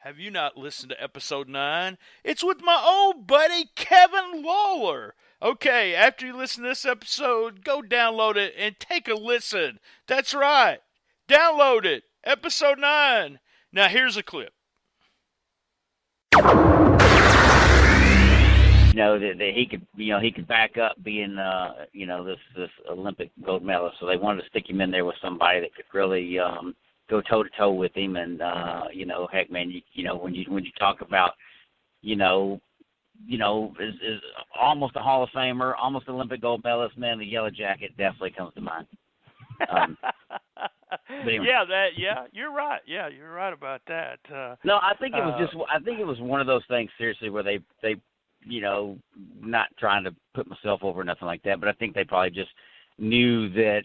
Have you not listened to episode 9? It's with my old buddy Kevin Lawler. Okay, after you listen to this episode, go download it and take a listen. That's right. Download it. Episode 9. Now here's a clip. That he could, he could back up being, this Olympic gold medalist. So they wanted to stick him in there with somebody that could really go toe to toe with him. And heck, man, when you talk about, is almost a Hall of Famer, almost Olympic gold medalist, man, the yellow jacket definitely comes to mind. Anyway. You're right. Yeah, you're right about that. No, I think it was one of those things, seriously, where they not trying to put myself over or nothing like that, but I think they probably just knew that,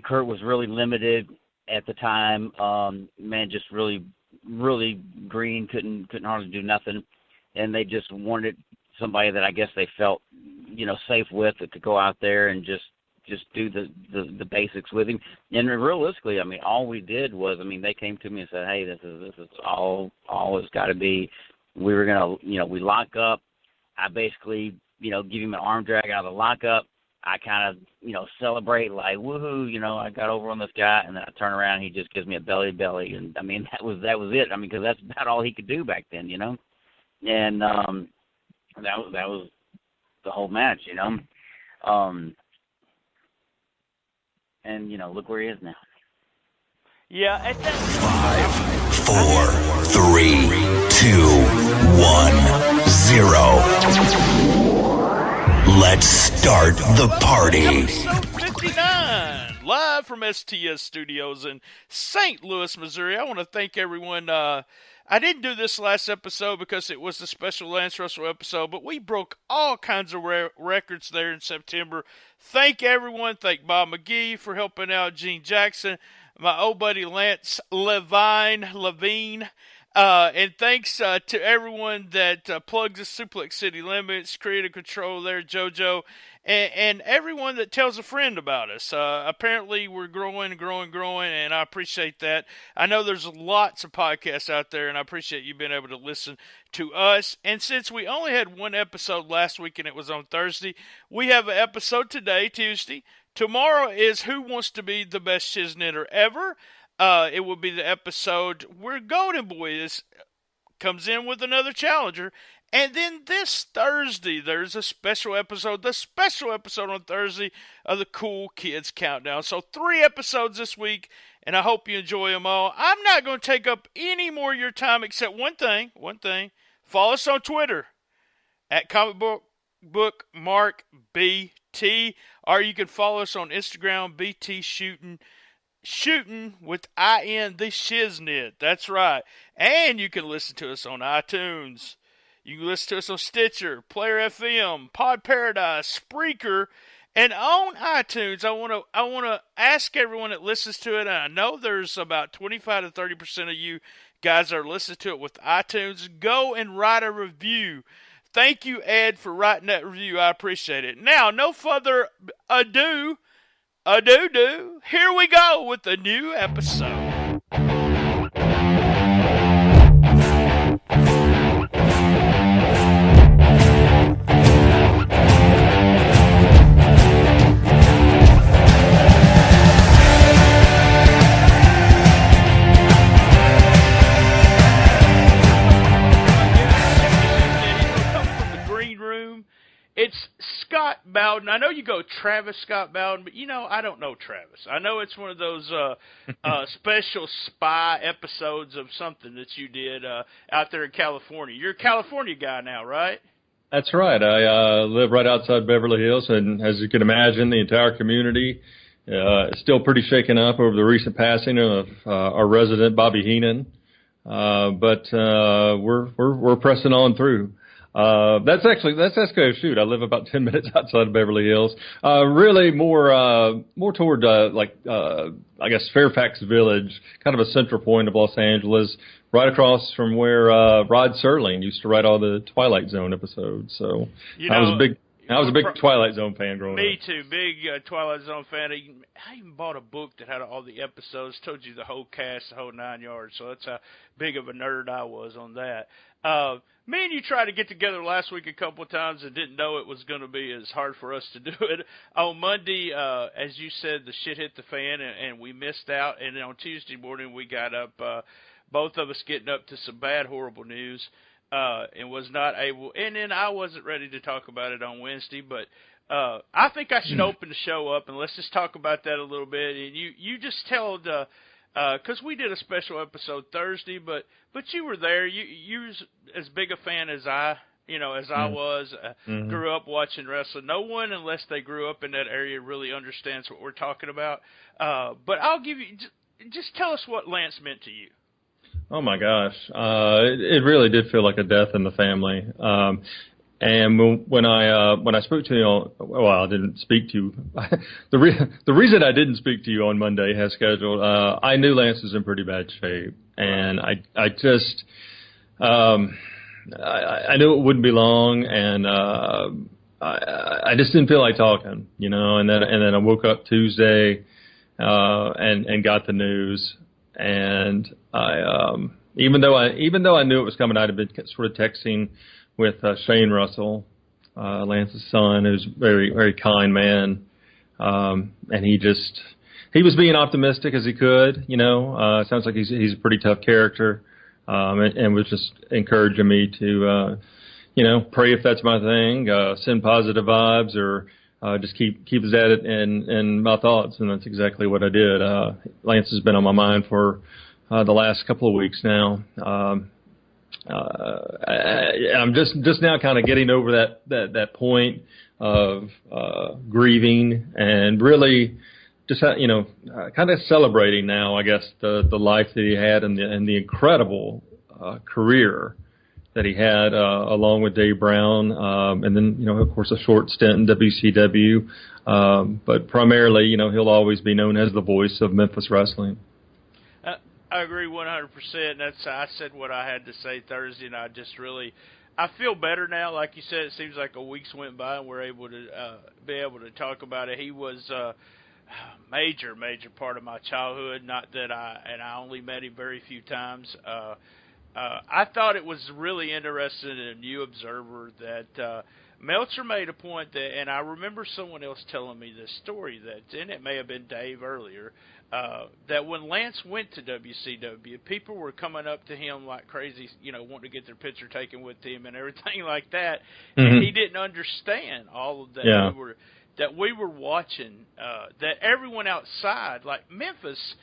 Kurt was really limited at the time. Just really, really green, couldn't hardly do nothing, and they just wanted somebody that I guess they felt, safe with, that could go out there and just do the basics with him. And realistically, all we did was, they came to me and said, hey, this is all it's got to be. We were going to, we lock up. I basically, give him an arm drag out of the lockup. I kind of, celebrate like, woohoo, I got over on this guy, and then I turn around and he just gives me a belly. And, that was it. Because that's about all he could do back then, And that was the whole match, And, look where he is now. Yeah, at that 5, 4, 3, 2, 1, 0. Let's start the party. Episode 59, live from STS Studios in St. Louis, Missouri. I want to thank everyone. I didn't do this last episode because it was the special Lance Russell episode, but we broke all kinds of records there in September. Thank everyone. Thank Bob McGee for helping out, Gene Jackson, my old buddy Lance Levine. And thanks to everyone that plugs the Suplex City Limits, Creative Control there, JoJo, and everyone that tells a friend about us. Apparently we're growing, and I appreciate that. I know there's lots of podcasts out there, and I appreciate you being able to listen to us. And since we only had one episode last week, and it was on Thursday, we have an episode today, Tuesday. Tomorrow is Who Wants to Be the Best Shiznitter Ever? It will be the episode where Golden Boy comes in with another challenger. And then this Thursday, there's a special episode, the special episode on Thursday of the Cool Kids Countdown. So 3 episodes this week, and I hope you enjoy them all. I'm not going to take up any more of your time except one thing. Follow us on Twitter at Comic Book Mark BT, or you can follow us on Instagram, BT Shootin with IN The Shiznit. That's right. And you can listen to us on iTunes. You can listen to us on Stitcher, Player FM, Pod Paradise, Spreaker, and on iTunes. I want to ask everyone that listens to it, and I know there's about 25 to 30% of you guys that are listening to it with iTunes, go and write a review. Thank you, Ed, for writing that review. I appreciate it. Now, no further ado. Here we go with the new episode. It's Scott Bowden. I know you go Travis Scott Bowden, but I don't know Travis. I know it's one of those special spy episodes of something that you did out there in California. You're a California guy now, right? That's right. I live right outside Beverly Hills, and as you can imagine, the entire community is still pretty shaken up over the recent passing of our resident Bobby Heenan. But we're pressing on through. That's Esco Shoot. I live about 10 minutes outside of Beverly Hills. Really more toward, I guess Fairfax Village, kind of a central point of Los Angeles, right across from where, Rod Serling used to write all the Twilight Zone episodes. So I was a big I was a big Twilight Zone fan growing up. Me too, big Twilight Zone fan. I even bought a book that had all the episodes, told you the whole cast, the whole 9 yards. So that's how big of a nerd I was on that. Me and you tried to get together last week a couple of times and didn't know it was going to be as hard for us to do it. On Monday, as you said, the shit hit the fan and we missed out. And then on Tuesday morning, we got up, both of us getting up to some bad, horrible news. And was not able, and then I wasn't ready to talk about it on Wednesday, but I think I should open the show up, and let's just talk about that a little bit. And you just tell the, because we did a special episode Thursday, but you were there. You was as big a fan as I was. Grew up watching wrestling. No one, unless they grew up in that area, really understands what we're talking about. But I'll give you, just tell us what Lance meant to you. Oh my gosh, it really did feel like a death in the family. And when I spoke to you, I didn't speak to you. The reason I didn't speak to you on Monday, as scheduled, I knew Lance was in pretty bad shape, and I just I knew it wouldn't be long, and I just didn't feel like talking, And then I woke up Tuesday and got the news. And I, even though I knew it was coming, I'd have been sort of texting with Shane Russell, Lance's son, who's a very, very kind man. And he was being optimistic as he could, it sounds like he's a pretty tough character. And was just encouraging me to, pray if that's my thing, send positive vibes, or just keep us at it in my thoughts, and that's exactly what I did. Lance has been on my mind for the last couple of weeks now. I'm just now kind of getting over that point of grieving, and really just kind of celebrating now, I guess, the life that he had and the incredible career that he had, along with Dave Brown, and then, of course, a short stint in WCW. But primarily, he'll always be known as the voice of Memphis Wrestling. I agree 100%. I said what I had to say Thursday, and I feel better now. Like you said, it seems like a week's went by, and we're able to be able to talk about it. He was a major part of my childhood. Not that I only met him very few times. I thought it was really interesting in a new observer that Meltzer made a point that, and I remember someone else telling me this story, and it may have been Dave earlier, that when Lance went to WCW, people were coming up to him like crazy, wanting to get their picture taken with him and everything like that, and he didn't understand all of that. Yeah. We were watching, that everyone outside, like Memphis.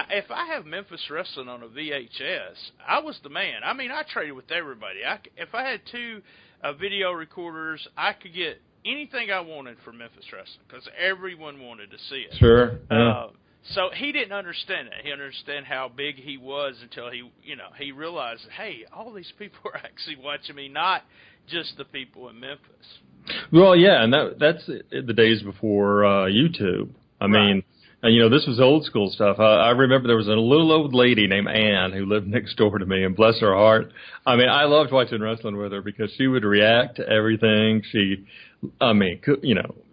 If I have Memphis Wrestling on a VHS, I was the man. I mean, I traded with everybody. If I had two video recorders, I could get anything I wanted from Memphis Wrestling because everyone wanted to see it. Sure. Yeah. So he didn't understand that. He didn't understand how big he was until he realized, hey, all these people are actually watching me, not just the people in Memphis. Well, yeah, and that's the days before YouTube. I mean, this was old school stuff. I remember there was a little old lady named Ann who lived next door to me, and bless her heart, I mean, I loved watching wrestling with her because she would react to everything.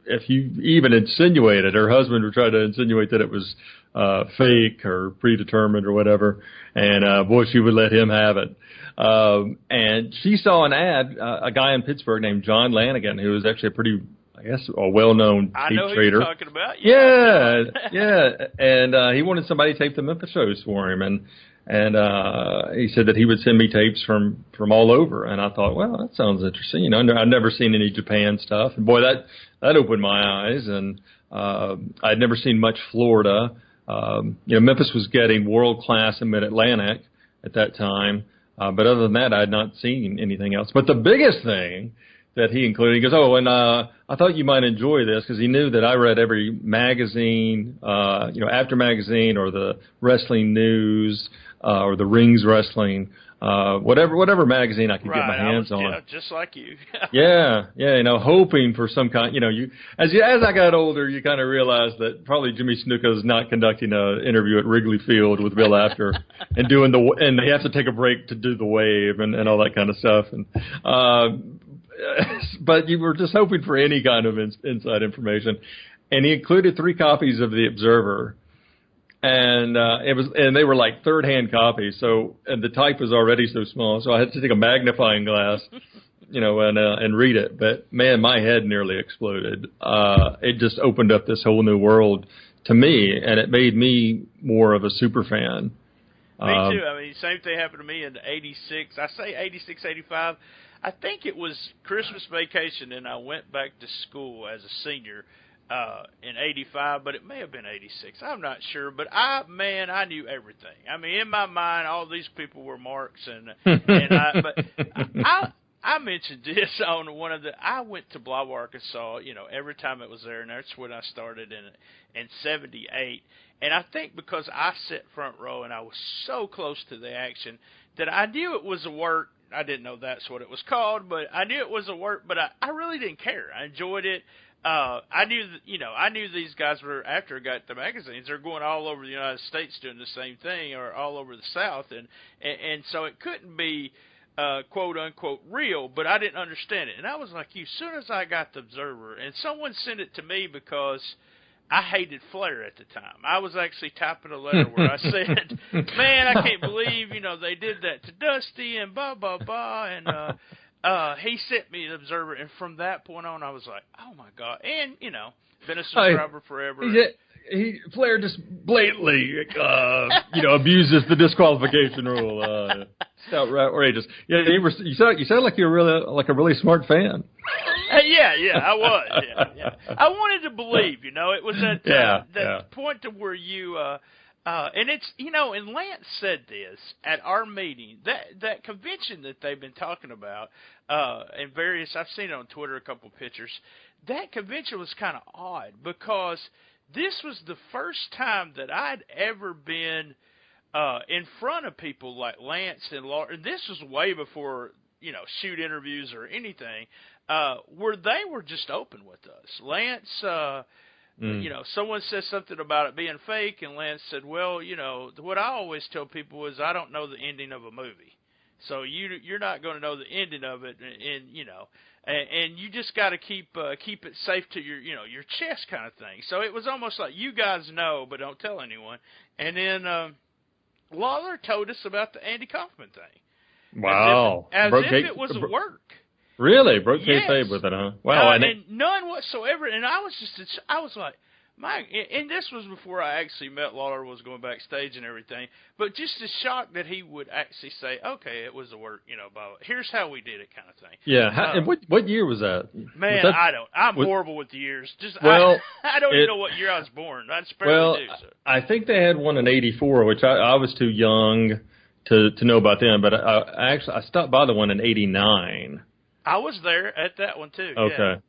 If you even insinuated, her husband would try to insinuate that it was fake or predetermined or whatever, and boy, she would let him have it. And she saw an ad, a guy in Pittsburgh named John Lanigan, who was actually a well-known tape trader. I know who you're talking about. Yeah. And he wanted somebody to tape the Memphis shows for him, and he said that he would send me tapes from all over. And I thought, well, that sounds interesting. I'd never seen any Japan stuff, and boy, that opened my eyes. And I'd never seen much Florida. Memphis was getting world-class in Mid-Atlantic at that time, but other than that, I had not seen anything else. But the biggest thing that he included, he goes, and I thought you might enjoy this, because he knew that I read every magazine, After Magazine or the Wrestling News or the Rings Wrestling, whatever magazine I could get my hands on. Yeah, just like you. yeah, hoping for some kind. As I got older, you kind of realized that probably Jimmy Snuka is not conducting an interview at Wrigley Field with Bill Apter and and they have to take a break to do the wave and all that kind of stuff. And but you were just hoping for any kind of inside information. And he included 3 copies of the Observer. And they were like third-hand copies. So, and the type was already so small. So I had to take a magnifying glass, and read it. But man, my head nearly exploded. It just opened up this whole new world to me, and it made me more of a super fan. Me too. I mean, same thing happened to me in '86. I say '86, '85. I think it was Christmas vacation, and I went back to school as a senior in '85, but it may have been '86. I'm not sure. But I knew everything. I mean, in my mind, all these people were marks, I mentioned this on one of I went to Blythe, Arkansas, every time it was there, and that's when I started in '78. And I think because I sat front row and I was so close to the action that I knew it was a work. I didn't know that's what it was called, but I knew it was a work, but I really didn't care. I enjoyed it. I knew these guys were, after I got the magazines, they're going all over the United States doing the same thing, or all over the South, and so it couldn't be quote unquote real, but I didn't understand it. And I was like, as soon as I got the Observer, and someone sent it to me because I hated Flair at the time. I was actually typing a letter where I said, man, I can't believe, they did that to Dusty and blah, blah, blah. And he sent me the Observer. And from that point on, I was like, oh, my God. And, been a subscriber forever. Flair just blatantly, abuses the disqualification rule. It's outrageous. Yeah, you sound like you're a really smart fan. Yeah, I was. Yeah. I wanted to believe, it was that point to where you, and it's, and Lance said this at our meeting, that convention that they've been talking about, and I've seen it on Twitter, a couple of pictures. That convention was kind of odd because this was the first time that I'd ever been in front of people like Lance and Lawler. And this was way before, shoot interviews or anything, where they were just open with us. Lance, someone said something about it being fake, and Lance said, well, what I always tell people is I don't know the ending of a movie. So you're not going to know the ending of it, and you just got to keep it safe to your chest kind of thing. So it was almost like you guys know, but don't tell anyone. And then Lawler told us about the Andy Kaufman thing. Wow. As if it was a work. Really? Broke kayfabe with it, huh? Wow. And none whatsoever. And I was like, and this was before I actually met Lawler, was going backstage and everything, but just the shock that he would actually say, okay, it was a work, here's how we did it kind of thing. Yeah. And what year was that? Man, I'm horrible with the years. I don't even know what year I was born. I barely do. So. I think they had one in '84, which I was too young to know about them, but I stopped by the one in '89. I was there at that one too. Okay.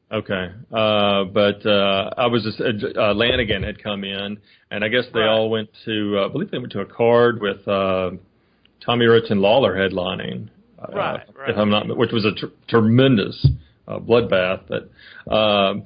But I was just Lanigan had come in, and I guess they all went to. I believe they went to a card with Tommy Rich and Lawler headlining. Right. If I'm not, which was a tremendous bloodbath. But I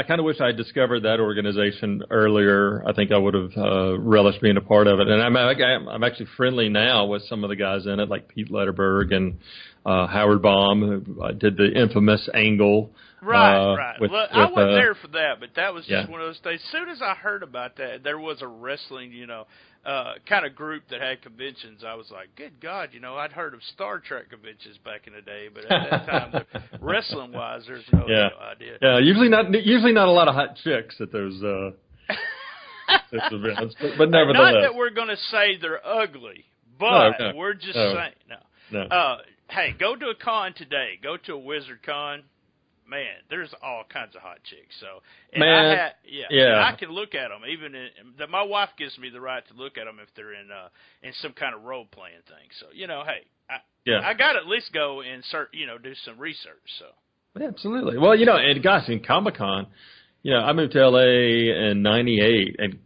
kind of wish I had discovered that organization earlier. I think I would have relished being a part of it. And I'm actually friendly now with some of the guys in it, like Pete Letterberg and Howard Baum, who did the infamous Angle. Right. I wasn't there for that, but that was just one of those days. As soon as I heard about that, there was a wrestling, kind of group that had conventions. I was like, good God, I'd heard of Star Trek conventions back in the day, but at that time, wrestling-wise, there's no idea. Yeah, usually not a lot of hot chicks at those events, but nevertheless. Not that we're going to say they're ugly, but we're just saying, no. Hey, go to a con today. Go to a Wizard Con. Man, there's all kinds of hot chicks. So, and I can look at them. Even my wife gives me the right to look at them if they're in some kind of role playing thing. So, I got to at least go and do some research. So, yeah, absolutely. Well, and gosh, in Comic-Con, I moved to LA in '98, and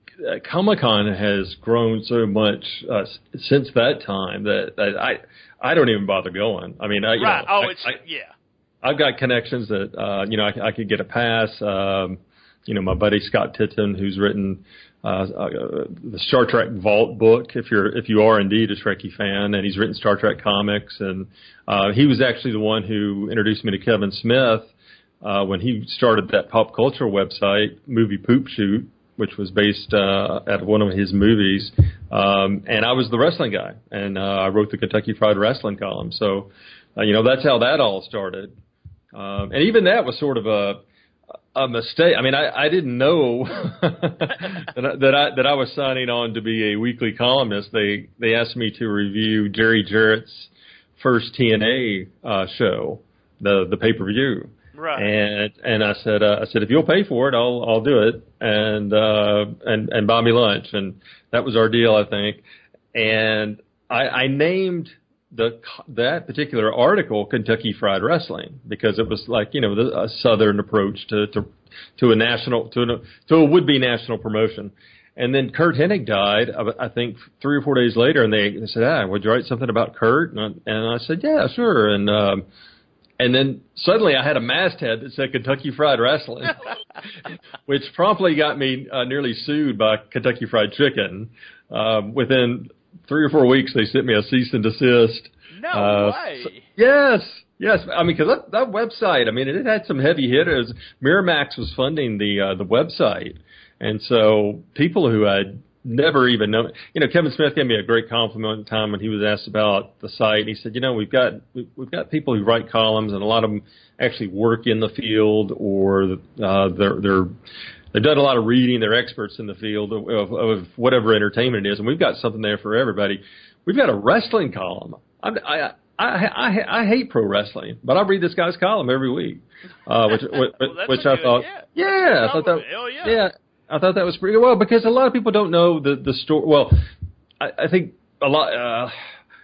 Comic-Con has grown so much since that time that I don't even bother going. I mean, I've got connections that I could get a pass. My buddy Scott Titton, who's written the Star Trek Vault book, if you are indeed a Trekkie fan, and he's written Star Trek comics, and he was actually the one who introduced me to Kevin Smith when he started that pop culture website, Movie Poop Shoot, which was based at one of his movies, and I was the wrestling guy, and I wrote the Kentucky Fried Rasslin column. So, that's how that all started, and even that was sort of a mistake. I mean, I didn't know that I was signing on to be a weekly columnist. They asked me to review Jerry Jarrett's first TNA show, the pay-per-view. Right. And I said if you'll pay for it, I'll do it, and buy me lunch, and that was our deal, I think. And I named that particular article Kentucky Fried Rasslin because it was like a southern approach to a would-be national promotion. And then Kurt Hennig died, I think 3 or 4 days later, and they said, would you write something about Kurt? And I said, yeah, sure. And then suddenly I had a masthead that said Kentucky Fried Rasslin, which promptly got me nearly sued by Kentucky Fried Chicken. Within 3 or 4 weeks, they sent me a cease and desist. No way. Yes. I mean, because that website, I mean, it had some heavy hitters. Miramax was funding the website. And so people who had never even known, Kevin Smith gave me a great compliment one time when he was asked about the site. And he said, we've got people who write columns, and a lot of them actually work in the field, or they've done a lot of reading. They're experts in the field of whatever entertainment it is, and we've got something there for everybody. We've got a wrestling column. I hate pro wrestling, but I read this guy's column every week, which I thought, I thought that, I thought that was pretty well, because a lot of people don't know the story. Well, I think I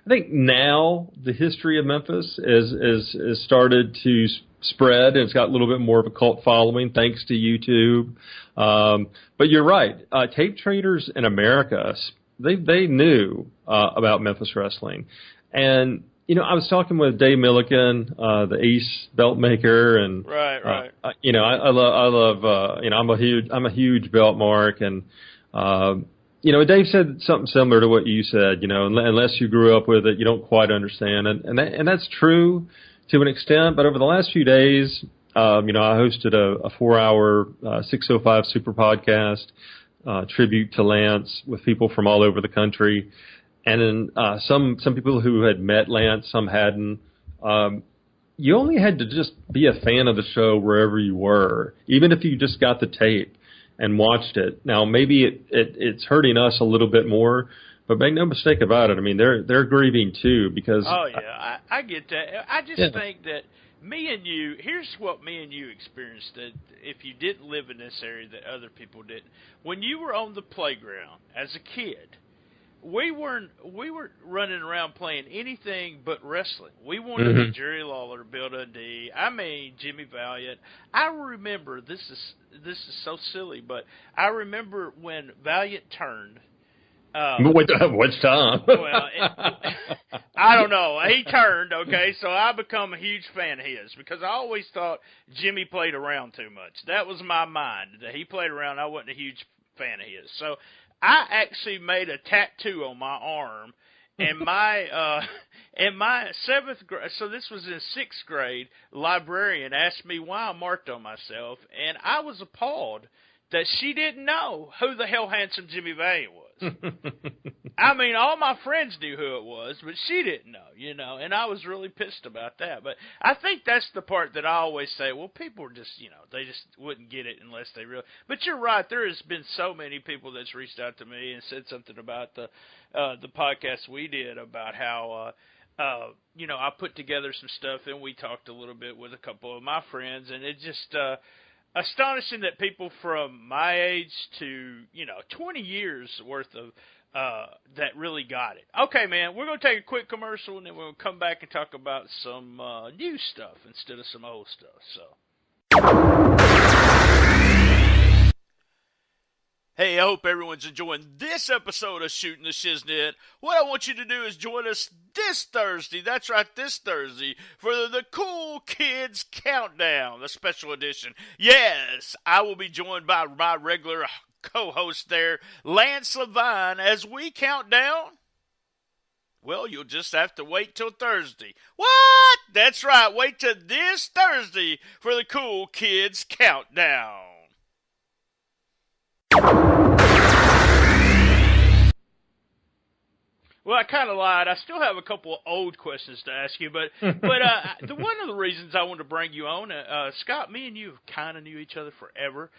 think now the history of Memphis is started to spread, and it's got a little bit more of a cult following thanks to YouTube. But you're right. Tape traders in America, they knew about Memphis wrestling. And, I was talking with Dave Milliken, the Ace belt maker, and right. I love I'm a huge belt mark, and Dave said something similar to what you said. Unless you grew up with it, you don't quite understand, and that's true to an extent. But over the last few days, I hosted a 4-hour 605 Super podcast tribute to Lance with people from all over the country. And then some people who had met Lance, some hadn't. You only had to just be a fan of the show wherever you were, even if you just got the tape and watched it. Now, maybe it's hurting us a little bit more, but make no mistake about it. I mean, they're grieving too, because. Oh yeah, I get that. I just think that me and you. Here's what me and you experienced that if you didn't live in this area that other people didn't. When you were on the playground as a kid. We were running around playing anything but wrestling. We wanted to be Jerry Lawler, Bill Dundee. I mean Jimmy Valiant. I remember this is so silly, but I remember when Valiant turned. Which time? Well, I don't know. He turned, okay, so I become a huge fan of his because I always thought Jimmy played around too much. That was my mind. That he played around. I wasn't a huge fan of his. So I actually made a tattoo on my arm, and in my 7th grade, so this was in 6th grade, the librarian asked me why I marked on myself, and I was appalled that she didn't know who the hell Handsome Jimmy Valiant was. I mean, all my friends knew who it was, but she didn't know, and I was really pissed about that. But I think that's the part that I always say, well, people are just, they just wouldn't get it unless they really. But you're right, there has been so many people that's reached out to me and said something about the podcast we did about how, I put together some stuff, and we talked a little bit with a couple of my friends, and it just astonishing that people from my age to 20 years worth of that really got it. Okay, man, we're going to take a quick commercial, and then we're going to come back and talk about some new stuff instead of some old stuff. Hey, I hope everyone's enjoying this episode of Shootin The Shiznit. What I want you to do is join us this Thursday, that's right, this Thursday, for the Cool Kids Countdown, the special edition. Yes, I will be joined by my regular co-host there, Lance Levine, as we count down. Well, you'll just have to wait till Thursday. What? That's right. Wait till this Thursday for the Cool Kids Countdown. Well, I kind of lied. I still have a couple of old questions to ask you, but one of the reasons I wanted to bring you on, Scott, me and you kind of knew each other forever,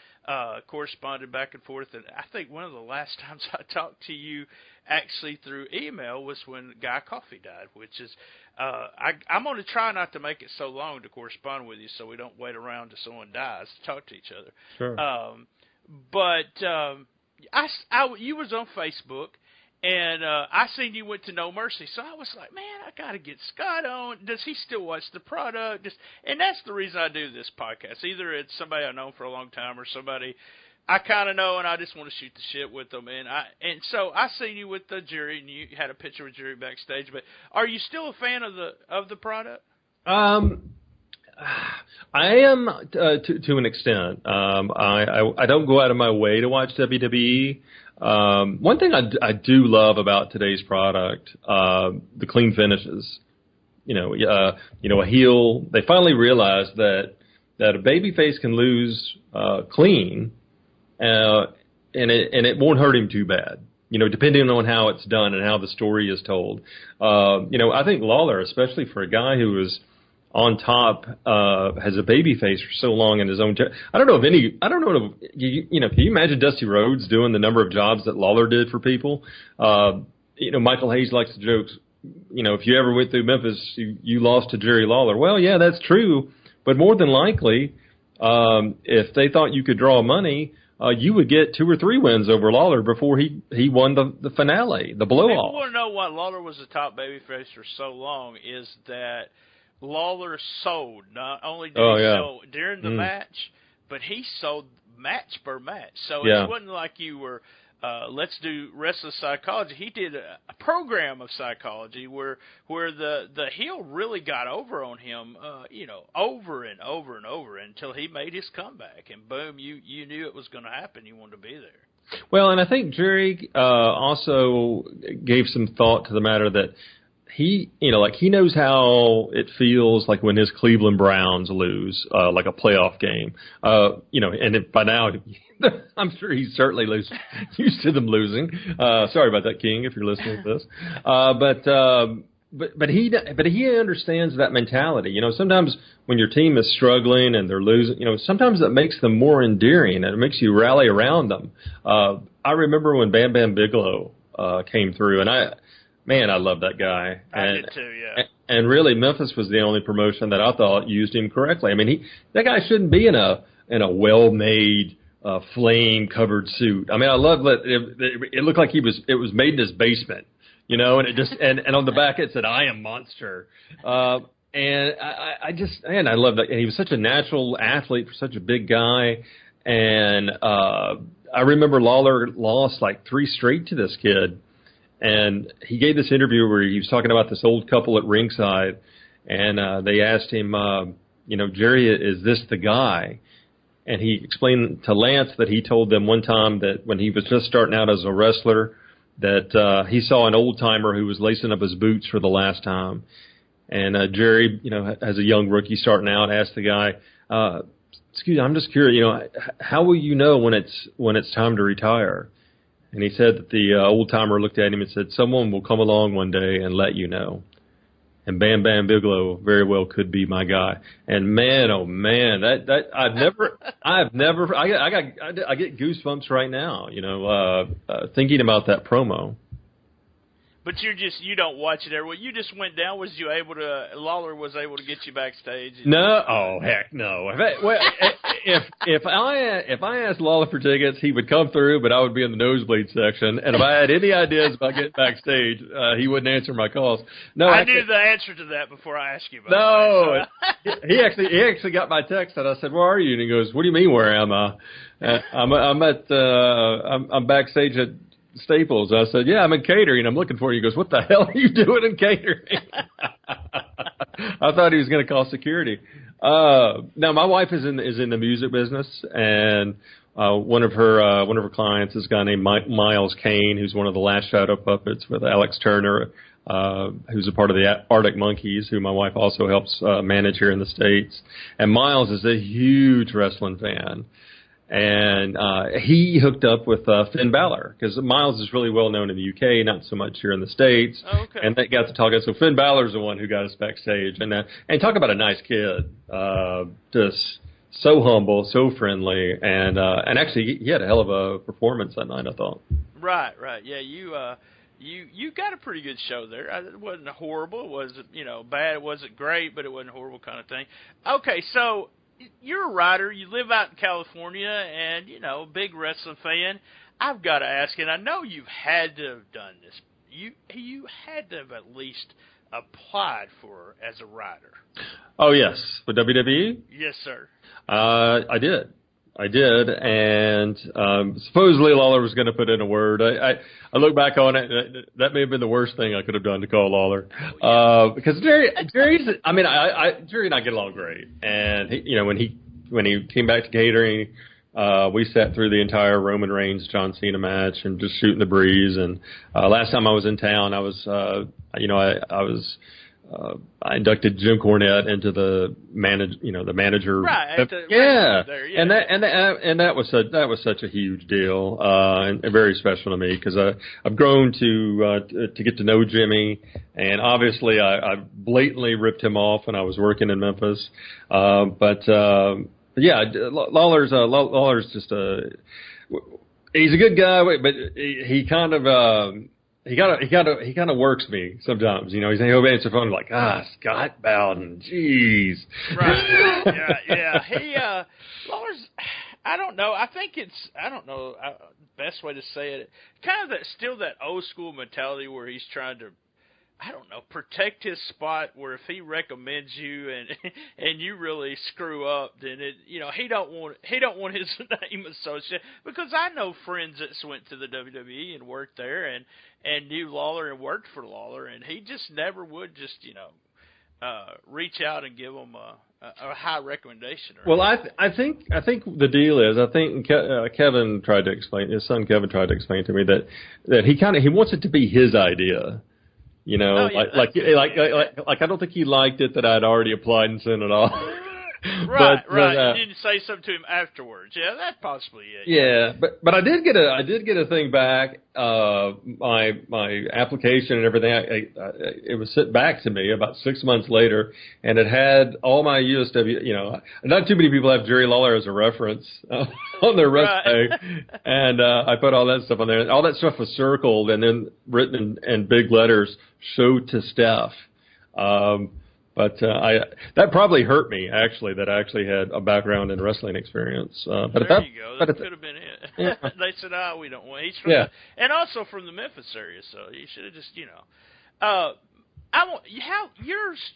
corresponded back and forth, and I think one of the last times I talked to you actually through email was when Guy Coffey died, which is I'm going to try not to make it so long to correspond with you so we don't wait around till someone dies to talk to each other. Sure. You was on Facebook. And I seen you went to No Mercy, so I was like, man, I got to get Scott on. Does he still watch the product? And that's the reason I do this podcast. Either it's somebody I know for a long time or somebody I kind of know, and I just want to shoot the shit with them. And so I seen you with Jerry, and you had a picture with Jerry backstage. But are you still a fan of the product? I am to an extent. I don't go out of my way to watch WWE. One thing I do love about today's product, the clean finishes. A heel. They finally realized that a babyface can lose clean, and it won't hurt him too bad. Depending on how it's done and how the story is told. I think Lawler, especially for a guy who was on top as a babyface for so long in his own. I don't know. Can you imagine Dusty Rhodes doing the number of jobs that Lawler did for people? Michael Hayes likes to joke. If you ever went through Memphis, you lost to Jerry Lawler. Well, yeah, that's true. But more than likely, if they thought you could draw money, you would get 2 or 3 wins over Lawler before he won the finale, the blow off. People want to know why Lawler was the top babyface for so long is that Lawler sold. Not only did he sell during the match, but he sold match per match. So it wasn't like you were, let's do wrestling psychology. He did a program of psychology where the heel really got over on him, over and over and over until he made his comeback. And boom, you knew it was going to happen. You wanted to be there. Well, and I think Jerry also gave some thought to the matter that he knows how it feels like when his Cleveland Browns lose, like a playoff game. And by now, I'm sure he's certainly used to them losing. Sorry about that, King, if you're listening to this. But he understands that mentality. Sometimes when your team is struggling and they're losing, sometimes that makes them more endearing and it makes you rally around them. I remember when Bam Bigelow came through, and I love that guy. I did too, yeah. And really, Memphis was the only promotion that I thought used him correctly. I mean, that guy shouldn't be in a well-made, flame-covered suit. I mean, I love that it looked like it was made in his basement, and it just and on the back it said "I am Monster." And I love that. And he was such a natural athlete for such a big guy. And I remember Lawler lost like 3 straight to this kid. And he gave this interview where he was talking about this old couple at ringside, and they asked him, Jerry, is this the guy? And he explained to Lance that he told them one time that when he was just starting out as a wrestler, that he saw an old-timer who was lacing up his boots for the last time. And Jerry, as a young rookie starting out, asked the guy, excuse me, I'm just curious, how will you know when it's time to retire? And he said that the old-timer looked at him and said, someone will come along one day and let you know. And Bam Bigelow very well could be my guy. And man, oh man, that I get goosebumps right now, thinking about that promo. But you don't watch it every week. You just went down. Lawler was able to get you backstage? No. Oh, heck no. If I asked Lawler for tickets, he would come through, but I would be in the nosebleed section. And if I had any ideas about getting backstage, he wouldn't answer my calls. No, I knew the answer to that before I asked you about it. No. He actually got my text, and I said, where are you? And he goes, what do you mean, where am I? I'm backstage at Staples. I said, yeah, I'm in catering. I'm looking for you. He goes, what the hell are you doing in catering? I thought he was going to call security. No, my wife is in the music business, and one of her clients is a guy named Miles Kane, who's one of the Last Shadow Puppets with Alex Turner, who's a part of the Arctic Monkeys, who my wife also helps manage here in the States. And Miles is a huge wrestling fan. And he hooked up with Finn Balor, because Miles is really well known in the UK, not so much here in the States. Oh, okay. And they got to talking. So Finn Balor's the one who got us backstage. And talk about a nice kid. Just so humble, so friendly. And actually, he had a hell of a performance that night, I thought. Right. Yeah, you got a pretty good show there. It wasn't horrible. It wasn't, bad. It wasn't great, but it wasn't horrible kind of thing. Okay, so you're a writer. You live out in California, and big wrestling fan. I've got to ask, and I know you've had to have done this. You had to have at least applied for as a writer. Oh yes, for WWE. Yes, sir. I did, and supposedly Lawler was going to put in a word. I look back on it, that may have been the worst thing I could have done to call Lawler, because Jerry and I get along great, and when he came back to catering, we sat through the entire Roman Reigns John Cena match and just shooting the breeze. And last time I was in town, I inducted Jim Cornette into the manager. Right. Yeah. There, yeah. And that was such a huge deal, and very special to me, because I've grown to get to know Jimmy, and obviously I blatantly ripped him off when I was working in Memphis. But yeah, Lawler's just he's a good guy, but he kind of, he kind of works me sometimes. He'll answer the phone like, Scott Bowden, jeez. Right. Yeah. Lawler's, I don't know. I think best way to say it, kind of still that old school mentality where he's trying to, protect his spot, where if he recommends you and you really screw up, then he don't want his name associated. Because I know friends that went to the WWE and worked there and knew Lawler and worked for Lawler, and he just never would just reach out and give them a high recommendation. Well, I think the deal is, I think Kevin tried to explain, his son Kevin tried to explain to me that he wants it to be his idea. Like I don't think he liked it that I'd already applied and sent it off. Right. You didn't say something to him afterwards. Yeah, that's possibly it. Yeah, but I did get a thing back. My application and everything. It was sent back to me about 6 months later, and it had all my USW. Not too many people have Jerry Lawler as a reference on their resume, and I put all that stuff on there. All that stuff was circled and then written in big letters. Show to Steph. But that probably hurt me, actually, that I actually had a background in wrestling experience. But there you go. That could have been it. Yeah. They said, we don't want. He's from and also from the Memphis area, so you should have just,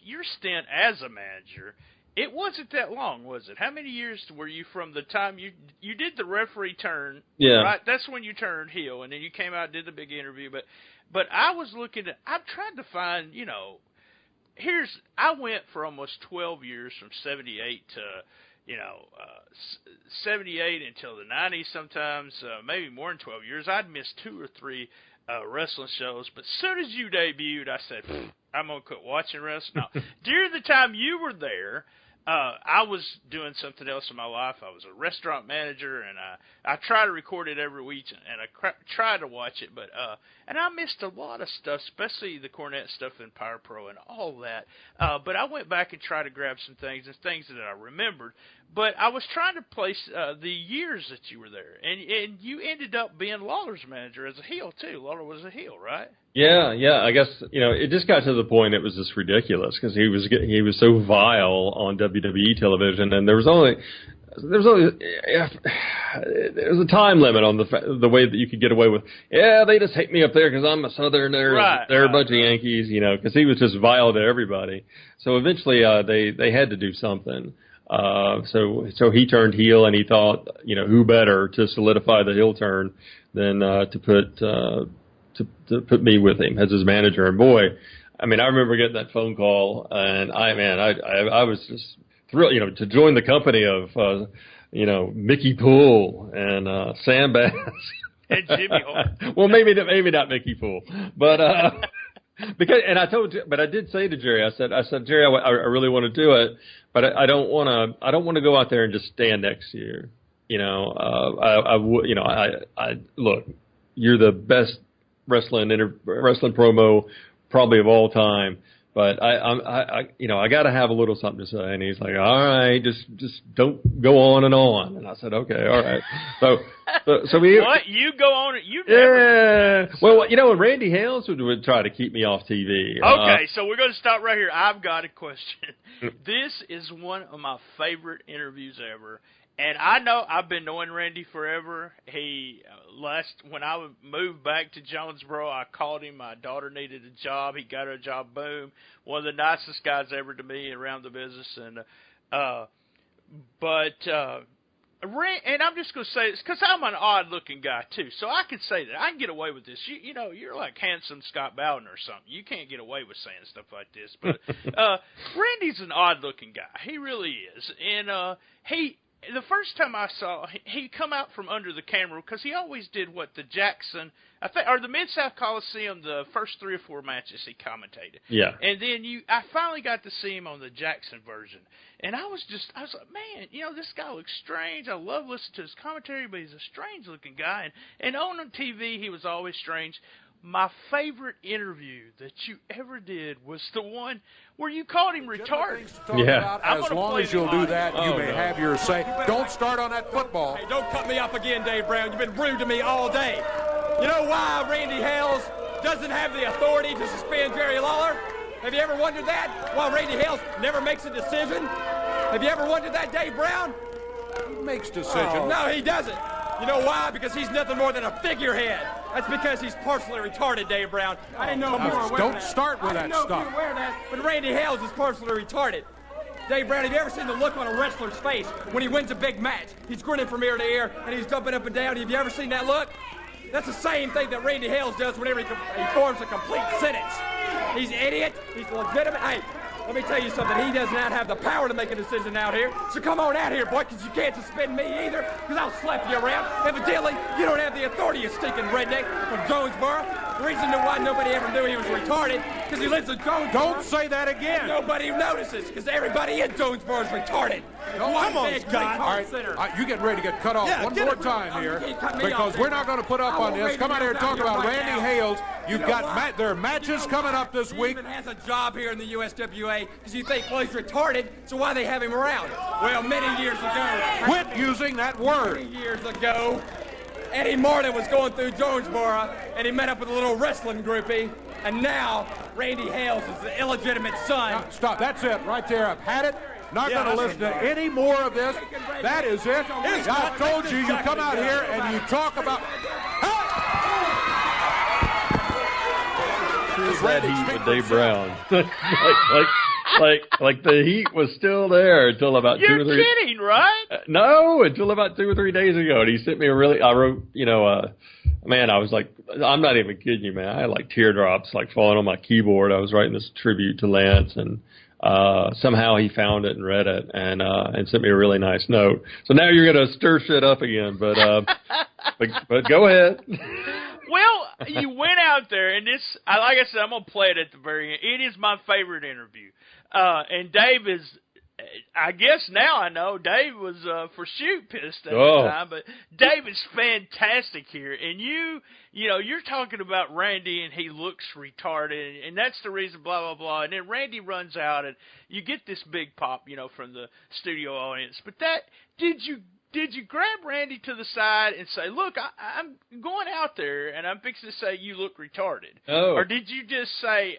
your stint as a manager, it wasn't that long, was it? How many years were you from the time you did the referee turn? Yeah. Right? That's when you turned heel, and then you came out and did the big interview. But I was looking at, I'm trying to find, I went for almost 12 years from 78 to, 78 until the 90s sometimes, maybe more than 12 years. I'd missed 2 or 3 wrestling shows, but as soon as you debuted, I said, I'm going to quit watching wrestling. No. During the time you were there, I was doing something else in my life. I was a restaurant manager, and I try to record it every week, and I try to watch it, but and I missed a lot of stuff, especially the Cornette stuff in Power Pro and all that. But I went back and tried to grab some things that I remembered. But I was trying to place the years that you were there, and you ended up being Lawler's manager as a heel too. Lawler was a heel, right? Yeah. I guess it just got to the point it was just ridiculous because he was so vile on WWE television, and there was a time limit on the way that you could get away with. Yeah, they just hate me up there because I'm a Southerner. They're a bunch of Yankees, because he was just vile to everybody. So eventually, they had to do something. So he turned heel, and he thought, who better to solidify the heel turn than to put me with him as his manager. And boy, I remember getting that phone call, and I was just thrilled, to join the company of, Mickey Poole and Sam Bass. And Jimmy Hart. Well, maybe not Mickey Poole, but but I did say to Jerry, I said, Jerry, I really want to do it, but I don't want to go out there and just stand next to you. Look, you're the best wrestling promo probably of all time. But I got to have a little something to say. And he's like, all right, just don't go on and on. And I said, okay, all right. So we. What? You go on? You never. Yeah. Well, and Randy Hales would try to keep me off TV. Okay, so we're going to stop right here. I've got a question. This is one of my favorite interviews ever. And I know I've been knowing Randy forever. When I moved back to Jonesboro, I called him. My daughter needed a job. He got her a job. Boom. One of the nicest guys ever to me around the business. And and I'm just going to say this because I'm an odd-looking guy too, so I can say that I can get away with this. You're like handsome Scott Bowden or something. You can't get away with saying stuff like this. But Randy's an odd-looking guy. He really is, and the first time I saw he come out from under the camera because he always did the Jackson, or the Mid-South Coliseum, the first 3 or 4 matches he commentated. Yeah. And then I finally got to see him on the Jackson version. And I was like, man, this guy looks strange. I love listening to his commentary, but he's a strange looking guy. And on TV, he was always strange. My favorite interview that you ever did was the one where you called him retarded. Yeah. As long as you'll do that, you may have your say. Don't start on that football. Hey, don't cut me up again, Dave Brown. You've been rude to me all day. You know why Randy Hales doesn't have the authority to suspend Jerry Lawler? Have you ever wondered that? Why Randy Hales never makes a decision? Have you ever wondered that, Dave Brown? He makes decisions. Oh, no, he doesn't. You know why? Because he's nothing more than a figurehead. That's because he's partially retarded, Dave Brown. I didn't know if you were aware of that. Don't start with that stuff. I didn't know if you were aware of that, but Randy Hales is partially retarded. Dave Brown, have you ever seen the look on a wrestler's face when he wins a big match? He's grinning from ear to ear, and he's jumping up and down. Have you ever seen that look? That's the same thing that Randy Hales does whenever he forms a complete sentence. He's an idiot. He's legitimate. Hey, let me tell you something. He does not have the power to make a decision out here. So come on out here, boy, because you can't suspend me either, because I'll slap you around. Evidently, you don't have the authority, you stinking redneck from Jonesboro. The reason why nobody ever knew he was retarded, because he lives in Jonesboro. Don't say that again. Nobody notices, because everybody in Jonesboro is retarded. No, come on, Scott. All right, you get ready to get cut off one more time here, because we're not going to put up on this. Come out here and talk about Randy Hales. You've got there are matches coming up this week. He even has a job here in the USWA because you think, well, he's retarded, so why they have him around? Well, many years ago. Quit using that word. Many years ago, Eddie Martin was going through Jonesboro, and he met up with a little wrestling groupie, and now Randy Hales is the illegitimate son. Now, stop. That's it right there. I've had it. Not going to listen to any more of this. That is it. I told you, you come out here and you talk about... That heat with Dave Brown. like the heat was still there until about You're 2 or 3. You're kidding, right? No, until about 2 or 3 days ago. And he sent me I wrote, man, I was like, I'm not even kidding you, man. I had like teardrops like falling on my keyboard. I was writing this tribute to Lance, and somehow he found it and read it and sent me a really nice note. So now you're going to stir shit up again, but go ahead. Well, you went out there, and this, like I said, I'm going to play it at the very end. It is my favorite interview. And Dave is, I guess now I know, Dave was for shoot pissed at the time, but Dave is fantastic here. And you're talking about Randy, and he looks retarded, and that's the reason, blah, blah, blah. And then Randy runs out, and you get this big pop, from the studio audience. But did you grab Randy to the side and say, look, I'm going out there, and I'm fixing to say you look retarded? Oh. Or did you just say,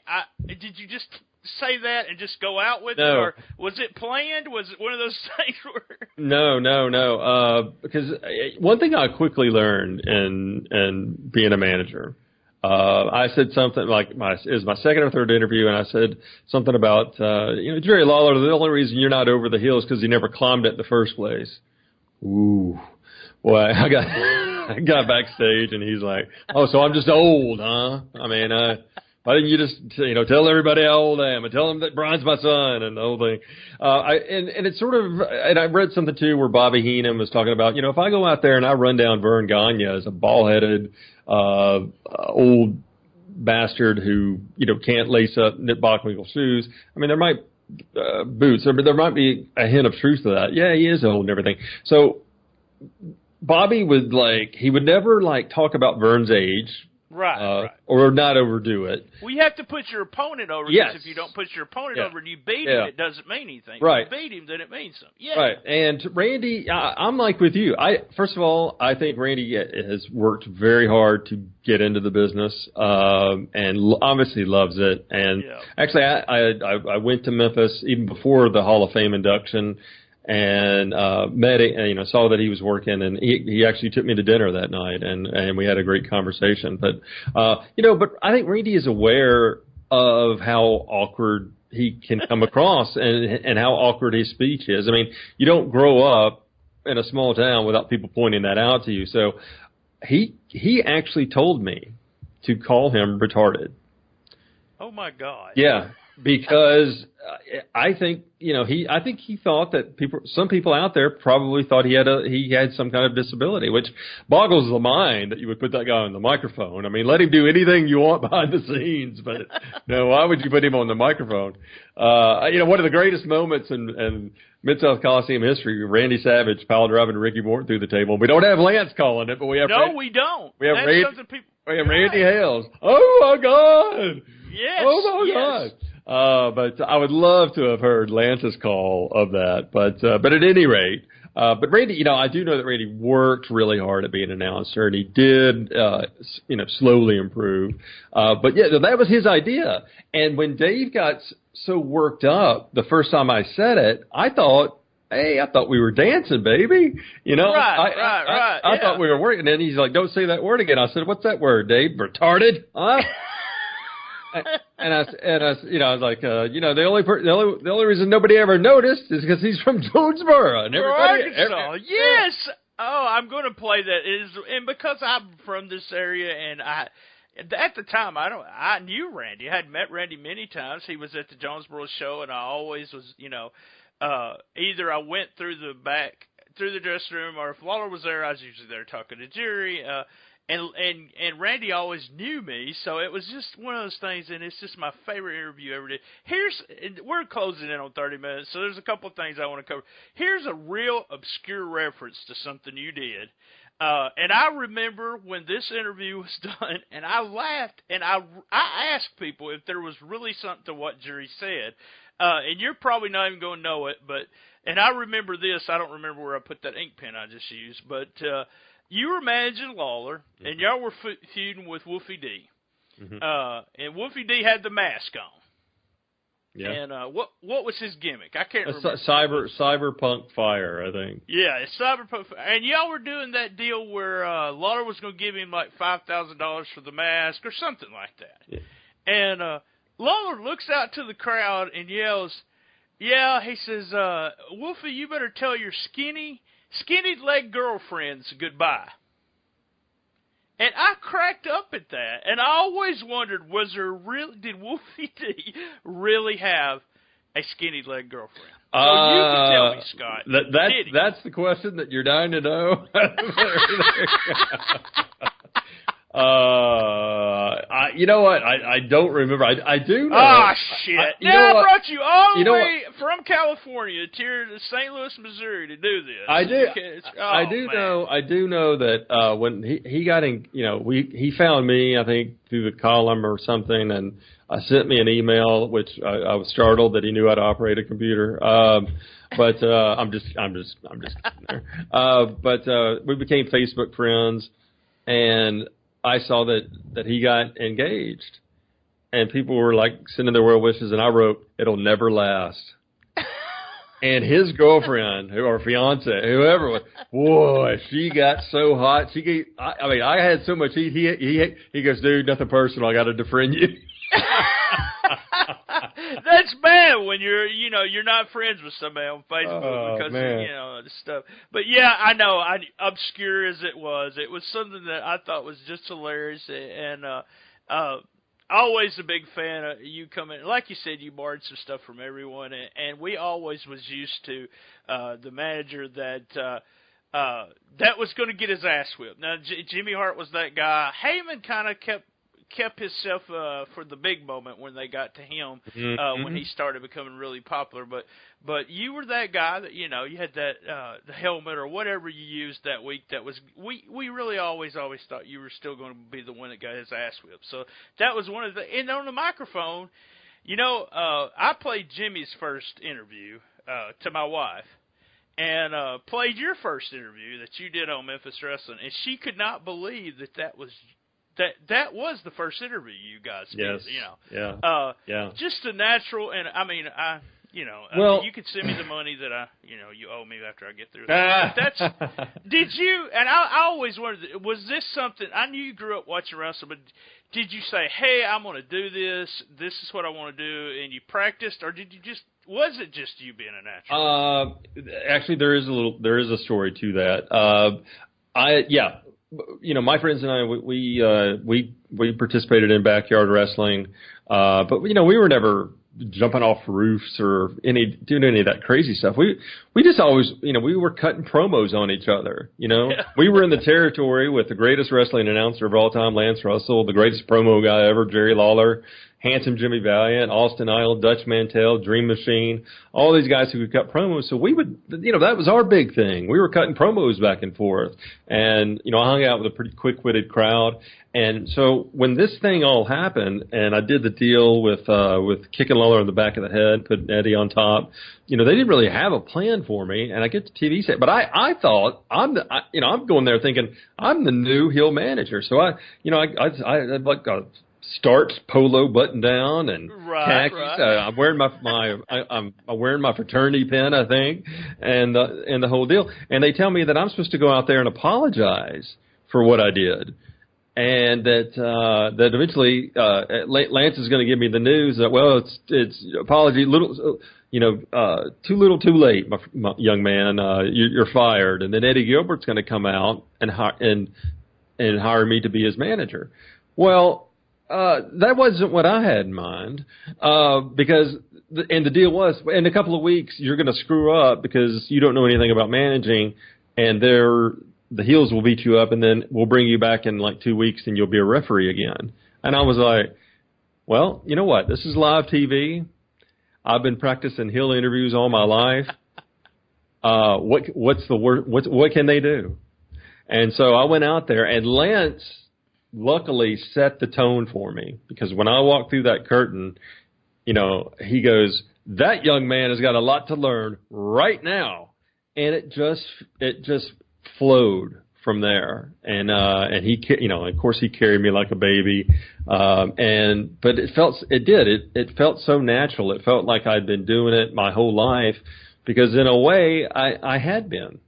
say that and just go out with it? Or was it planned? Was it one of those things where... No. Because one thing I quickly learned in being a manager, I said something like it was my second or third interview, and I said something about, Jerry Lawler, the only reason you're not over the hill is because he never climbed it in the first place. Ooh, boy, I got backstage, and he's like, "Oh, so I'm just old, huh?" I mean, Why didn't you just, tell everybody how old I am and tell them that Brian's my son and the whole thing? And it's sort of, and I read something too where Bobby Heenan was talking about, if I go out there and I run down Vern Gagne as a bald-headed, old bastard who, can't lace up Nick Bockwinkel shoes, I mean, there might, boots, there might be a hint of truth to that. Yeah, he is old and everything. So Bobby would he would never talk about Vern's age. Right. Or not overdo it. Well, you have to put your opponent over. Yes. Because if you don't put your opponent over and you beat him, it doesn't mean anything. Right. If you beat him, then it means something. Yeah. Right. And Randy, I'm like with you. First of all, I think Randy has worked very hard to get into the business, and obviously loves it. And actually, I went to Memphis even before the Hall of Fame induction, and met it, saw that he was working, and he actually took me to dinner that night, and we had a great conversation. But but I think Randy is aware of how awkward he can come across, and how awkward his speech is. I mean, you don't grow up in a small town without people pointing that out to you. So he actually told me to call him retarded. Oh my God. Yeah. Because I think he thought that some people out there probably thought he had some kind of disability, which boggles the mind that you would put that guy on the microphone. I mean, let him do anything you want behind the scenes, but no, why would you put him on the microphone? One of the greatest moments in Mid-South Coliseum history, Randy Savage pile driving Ricky Morton through the table. We don't have Lance calling it, but we have we don't. We have Randy Hales. Oh my God! Yes. Oh my God! But I would love to have heard Lance's call of that. But at any rate, but Randy, I do know that Randy worked really hard at being an announcer, and he did, slowly improve. But yeah, that was his idea. And when Dave got so worked up the first time I said it, I thought we were dancing, baby. Right. I thought we were working. And then he's like, don't say that word again. I said, what's that word, Dave? Retarded? Huh? And I was like, the only reason nobody ever noticed is because he's from Jonesboro, and Arkansas. Yes. Oh, I'm going to play that. And because I'm from this area, and at the time I knew Randy. I had met Randy many times. He was at the Jonesboro show, and I always was, either I went through the dressing room, or if Lawler was there, I was usually there talking to Jerry. And Randy always knew me, so it was just one of those things, and it's just my favorite interview ever did. We're closing in on 30 minutes, so there's a couple of things I want to cover. Here's a real obscure reference to something you did. And I remember when this interview was done, and I laughed, and I asked people if there was really something to what Jerry said. And you're probably not even going to know it, and I remember this. I don't remember where I put that ink pen I just used, but you were managing Lawler, and y'all were feuding with Wolfie D. Mm-hmm. And Wolfie D had the mask on. Yeah. And what was his gimmick? I can't remember. Cyberpunk Fire, I think. Yeah, it's Cyberpunk Fire. And y'all were doing that deal where Lawler was going to give him like $5,000 for the mask or something like that. Yeah. And Lawler looks out to the crowd and yells, he says, Wolfie, you better tell your skinny leg girlfriends goodbye. And I cracked up at that, and I always wondered, did Wolfie D really have a skinny leg girlfriend? So you can tell me, Scott. That's the question that you're dying to know. You know what? I don't remember. I do know. Ah, shit. I brought you all the way from California to St. Louis, Missouri to do this. I do know that when he got in, he found me, I think, through the column or something, and sent me an email, which I was startled that he knew how to operate a computer. But I'm just kidding there. But we became Facebook friends, and I saw that he got engaged, and people were like sending their well wishes, and I wrote, "It'll never last." And his girlfriend, or fiance, whoever was, boy, she got so hot. I had so much heat. He goes, "Dude, nothing personal. I got to defriend you." That's bad when you're not friends with somebody on Facebook because of this stuff. But yeah, I know. Obscure as it was something that I thought was just hilarious. And always a big fan of you coming. Like you said, you borrowed some stuff from everyone, and we always was used to the manager that was going to get his ass whipped. Now, Jimmy Hart was that guy. Heyman kind of kept himself for the big moment when they got to him, when he started becoming really popular. But you were that guy that, you had that the helmet or whatever you used that week. That was we really always thought you were still going to be the one that got his ass whipped. So that was one of the. And on the microphone, I played Jimmy's first interview to my wife. And played your first interview that you did on Memphis Wrestling, and she could not believe that was the first interview you guys did. Yeah. Just a natural, and I mean, you could send me the money that you owe me after I get through. Did you? And I always wondered, was this something? I knew you grew up watching wrestling, but did you say, "Hey, I'm going to do this. This is what I want to do," and you practiced, or did you just? Was it just you being a natural? Actually, there is a story to that. My friends and I, we participated in backyard wrestling, but we were never jumping off roofs or doing any of that crazy stuff. We just always, we were cutting promos on each other. Yeah. We were in the territory with the greatest wrestling announcer of all time, Lance Russell, the greatest promo guy ever, Jerry Lawler, Handsome Jimmy Valiant, Austin Idol, Dutch Mantell, Dream Machine, all these guys who could cut promos. So we would, that was our big thing. We were cutting promos back and forth. And, I hung out with a pretty quick-witted crowd. And so when this thing all happened, and I did the deal with kicking Lawler in the back of the head, putting Eddie on top, they didn't really have a plan for me. And I get the TV set, but I thought I'm going there thinking I'm the new heel manager. So I like a starch polo button down and khakis. Right. I'm wearing I'm wearing my fraternity pin, I think, and the whole deal. And they tell me that I'm supposed to go out there and apologize for what I did. And that eventually Lance is going to give me the news that it's apology too little too late, my young man, you're fired. And then Eddie Gilbert's going to come out and hire me to be his manager. Well, that wasn't what I had in mind, because the deal was, in a couple of weeks you're going to screw up because you don't know anything about managing, and the heels will beat you up, and then we'll bring you back in like 2 weeks and you'll be a referee again. And I was like, well, you know what? This is live TV. I've been practicing heel interviews all my life. What's the word? What can they do? And so I went out there, and Lance luckily set the tone for me, because when I walked through that curtain, he goes, "That young man has got a lot to learn right now," and it just flowed from there. And he, of course, he carried me like a baby. But it felt so natural. It felt like I'd been doing it my whole life, because in a way I had been.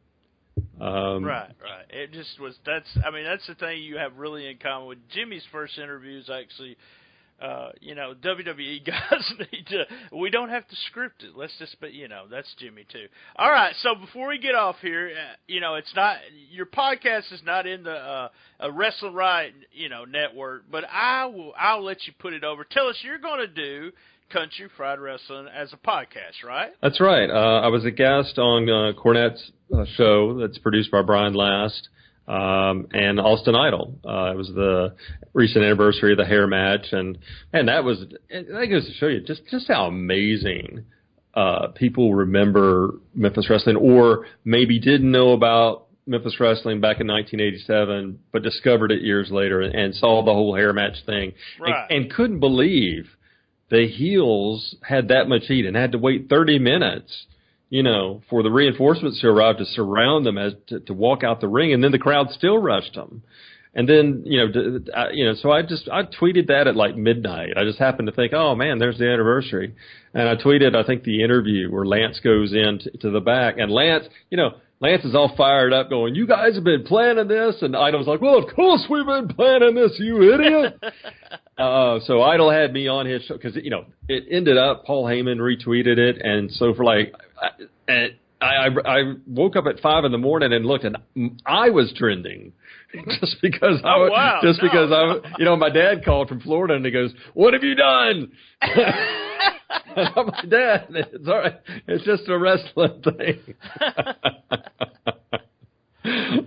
Right. It just was. That's the thing you have really in common with Jimmy's first interviews. Actually, WWE guys need to. We don't have to script it. Let's just, but that's Jimmy too. All right. So before we get off here, it's not, your podcast is not in the Wrestle Right, network, but I'll let you put it over. Tell us, you're going to do Country Fried Rasslin as a podcast, right? That's right. I was a guest on Cornette's show that's produced by Brian Last, and Austin Idol. It was the recent anniversary of the hair match, and that goes to show you just how amazing people remember Memphis Wrestling, or maybe didn't know about Memphis Wrestling back in 1987, but discovered it years later and saw the whole hair match thing, right, and couldn't believe the heels had that much heat and had to wait 30 minutes, for the reinforcements to arrive to surround them to walk out the ring, and then the crowd still rushed them. And then, so I tweeted that at like midnight. I just happened to think, oh man, there's the anniversary. And I tweeted, I think, the interview where Lance goes in to the back, and Lance is all fired up going, "You guys have been planning this?" And Idol's like, "Well, of course we've been planning this, you idiot." So Idol had me on his show because, it ended up, Paul Heyman retweeted it. And so for I woke up at 5 a.m. and looked, and I was trending. Just because my dad called from Florida and he goes, "What have you done?" I'm like, "Dad, it's all right. It's just a wrestling thing."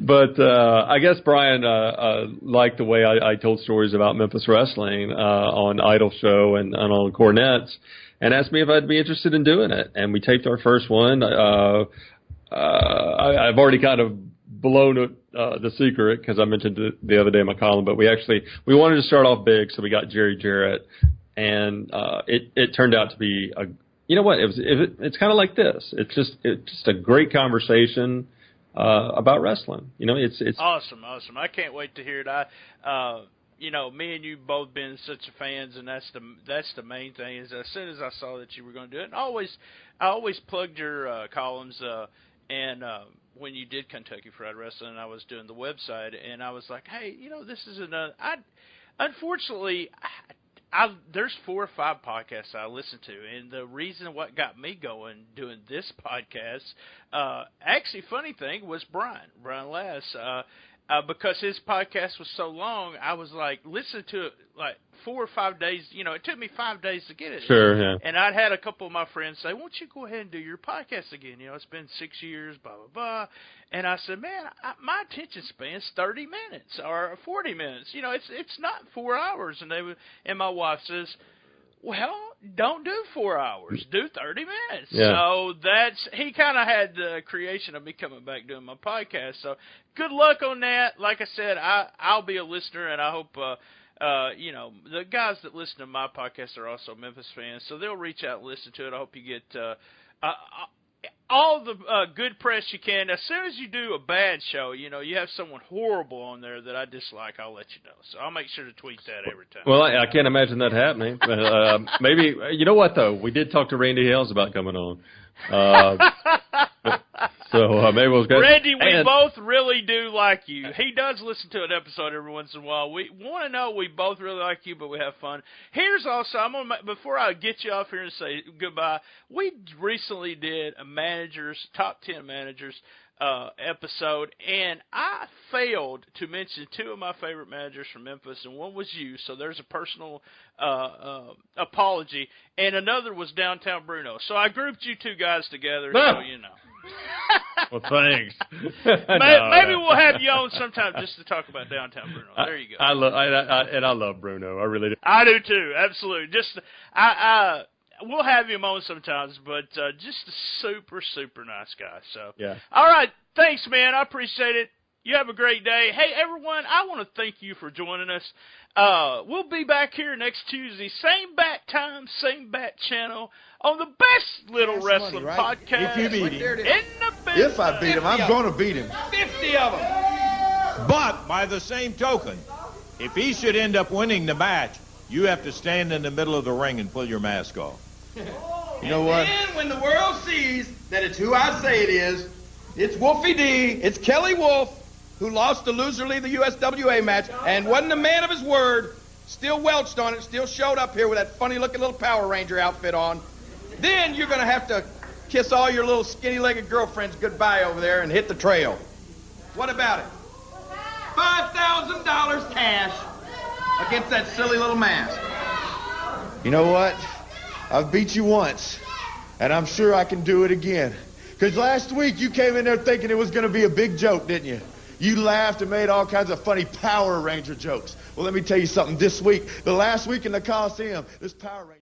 But I guess Brian liked the way I told stories about Memphis Wrestling on Idol Show and on Cornets, and asked me if I'd be interested in doing it. And we taped our first one. I've already kind of blown the secret because I mentioned it the other day in my column, but we wanted to start off big, so we got Jerry Jarrett, and it turned out to be it's kind of like this. It's just a great conversation about wrestling. It's awesome. I can't wait to hear it. Me and you both been such fans, and that's the main thing. Is as soon as I saw that you were going to do it, and I always plugged your columns and when you did Kentucky Fried Rasslin, I was doing the website, and I was like, hey, this is another. Unfortunately, there's 4 or 5 podcasts I listen to, and the reason what got me going doing this podcast, actually, funny thing was Brian Lass, because his podcast was so long, I was like, listen to it like 4 or 5 days. It took me 5 days to get it. Sure, yeah. And I'd had a couple of my friends say, "Why don't you go ahead and do your podcast again? It's been 6 years, blah blah blah." And I said, "Man, my attention span's 30 minutes or 40 minutes. It's not 4 hours." And my wife says, "Well, don't do 4 hours. Do 30 minutes." Yeah. So he kind of had the creation of me coming back doing my podcast. So good luck on that. Like I said, I'll be a listener, and I hope the guys that listen to my podcast are also Memphis fans, so they'll reach out and listen to it. I hope you get all the good press you can. As soon as you do a bad show, you have someone horrible on there that I dislike, I'll let you know. So I'll make sure to tweet that every time. Well, I can't imagine that happening. Maybe, you know what, though? We did talk to Randy Hales about coming on. So maybe we'll get Randy, we both really do like you. He does listen to an episode every once in a while. We want to know we both really like you, but we have fun. Here's also, before I get you off here and say goodbye, we recently did a top 10 managers episode, and I failed to mention 2 of my favorite managers from Memphis, and one was you, so there's a personal apology, and another was Downtown Bruno. So I grouped you 2 guys together, so you know. Well, thanks. Maybe we'll have you on sometime just to talk about Downtown Bruno. There you go. I love Bruno. I really do. I do too. Absolutely. We'll have him on sometimes, but just a super, super nice guy. So, yeah. All right. Thanks, man. I appreciate it. You have a great day. Hey, everyone, I want to thank you for joining us. We'll be back here next Tuesday, same bat time, same bat channel, on the best little wrestling podcast. If you beat him. In the business. If I beat him, I'm going to beat him. 50 of them. But by the same token, if he should end up winning the match, you have to stand in the middle of the ring and pull your mask off. You know what? And when the world sees that it's who I say it is, it's Wolfie D, it's Kelly Wolf, who lost to Loser Lee the USWA match and wasn't a man of his word, still welched on it, still showed up here with that funny-looking little Power Ranger outfit on. Then you're going to have to kiss all your little skinny-legged girlfriends goodbye over there and hit the trail. What about it? $5,000 cash against that silly little mask. You know what? I've beat you once, and I'm sure I can do it again. Because last week you came in there thinking it was going to be a big joke, didn't you? You laughed and made all kinds of funny Power Ranger jokes. Well, let me tell you something. This week, the last week in the Coliseum, this Power Ranger...